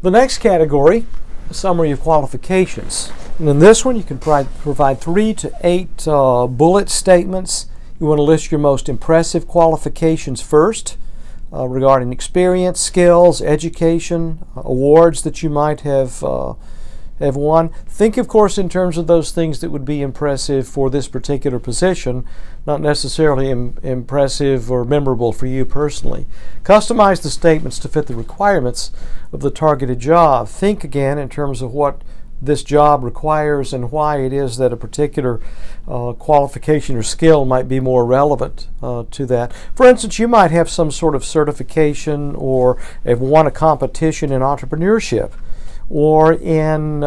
The next category, a summary of qualifications. And in this one, you can provide 3 to 8 bullet statements. You want to list your most impressive qualifications first, regarding experience, skills, education, awards that you might have won. Think, of course, in terms of those things that would be impressive for this particular position, not necessarily impressive or memorable for you personally. Customize the statements to fit the requirements of the targeted job. Think again in terms of what this job requires and why it is that a particular qualification or skill might be more relevant to that. For instance, you might have some sort of certification or have won a competition in entrepreneurship, or in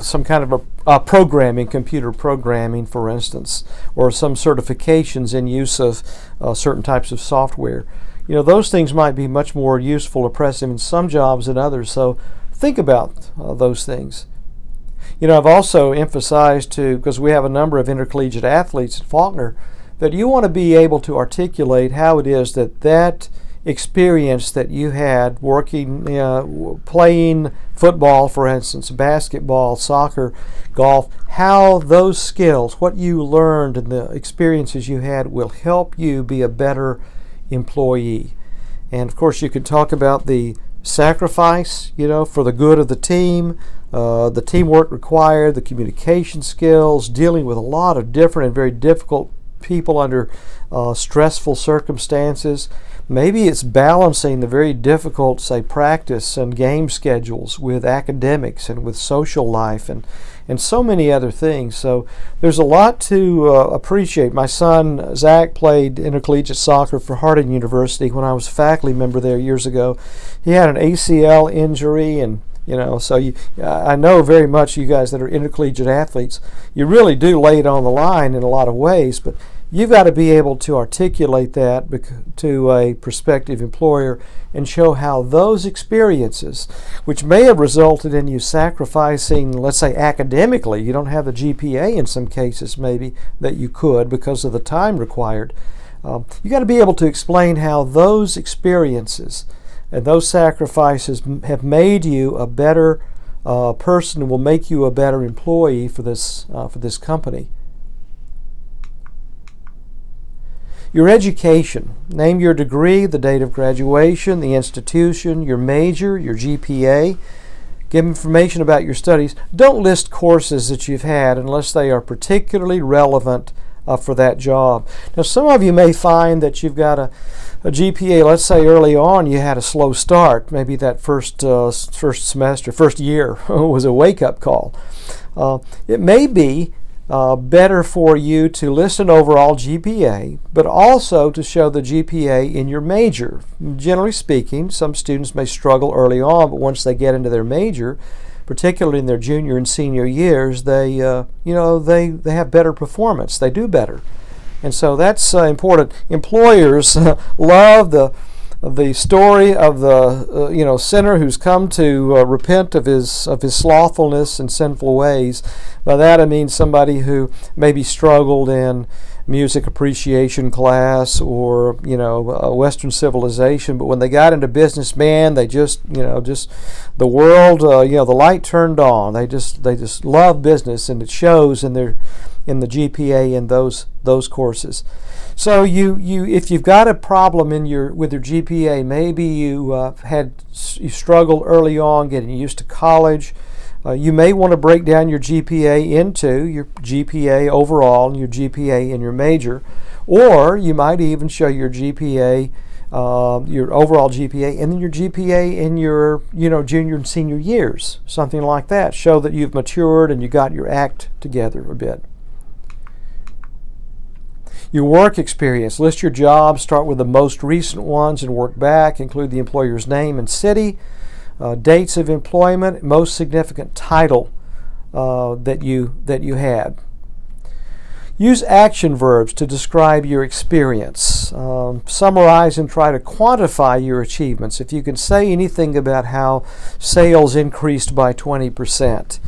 some kind of a programming, computer programming, for instance, or some certifications in use of certain types of software. You know, those things might be much more useful or impressive in some jobs than others, so think about those things. You know, I've also emphasized because we have a number of intercollegiate athletes at Faulkner, that you want to be able to articulate how it is that experience that you had working, playing football, for instance, basketball, soccer, golf, how those skills, what you learned and the experiences you had will help you be a better employee. And of course, you could talk about the sacrifice, for the good of the team, the teamwork required, the communication skills, dealing with a lot of different and very difficult people under stressful circumstances. Maybe it's balancing the very difficult, say, practice and game schedules with academics and with social life and so many other things. So there's a lot to appreciate. My son, Zach, played intercollegiate soccer for Harding University when I was a faculty member there years ago. He had an ACL injury, and so I know very much, you guys that are intercollegiate athletes, you really do lay it on the line in a lot of ways, but you've got to be able to articulate that to a prospective employer and show how those experiences, which may have resulted in you sacrificing, let's say academically, you don't have the GPA in some cases maybe that you could because of the time required. You got to be able to explain how those experiences and those sacrifices have made you a better person and will make you a better employee for this company. Your education. Name your degree, the date of graduation, the institution, your major, your GPA. Give information about your studies. Don't list courses that you've had unless they are particularly relevant for that job. Now, some of you may find that you've got a GPA, let's say early on you had a slow start. Maybe that first semester, first year was a wake-up call. It may be better for you to list an overall GPA, but also to show the GPA in your major. Generally speaking, some students may struggle early on, but once they get into their major, particularly in their junior and senior years, they have better performance. They do better, and so that's important. Employers love the story of the sinner who's come to repent of his slothfulness and sinful ways. By that I mean somebody who maybe struggled in music appreciation class or Western civilization, but when they got into business, man, they just the world, the light turned on. They just love business, and it shows in the GPA in those courses. So if you've got a problem with your GPA, maybe you struggled early on getting used to college. You may want to break down your GPA into your GPA overall and your GPA in your major, or you might even show your GPA, your overall GPA, and then your GPA in your junior and senior years, something like that. Show that you've matured and you got your act together a bit. Your work experience. List your jobs, start with the most recent ones and work back. Include the employer's name and city, dates of employment, most significant title that you had. Use action verbs to describe your experience. Summarize and try to quantify your achievements. If you can say anything about how sales increased by 20%,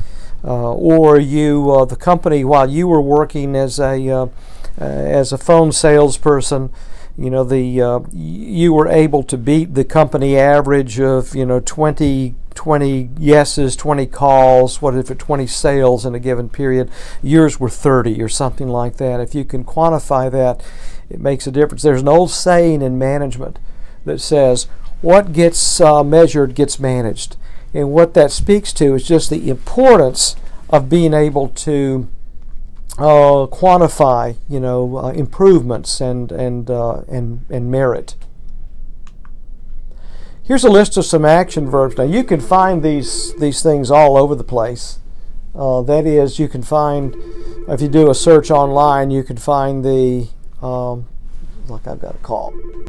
or the company, while you were working as a phone salesperson, You know, you were able to beat the company average of 20 yeses, 20 calls, what if it 20 sales in a given period. Yours were 30 or something like that. If you can quantify that, it makes a difference. There's an old saying in management that says, what gets measured gets managed. And what that speaks to is just the importance of being able to quantify, improvements and merit. Here's a list of some action verbs. Now you can find these things all over the place. That is, you can find, if you do a search online, you can find the like I've got a call.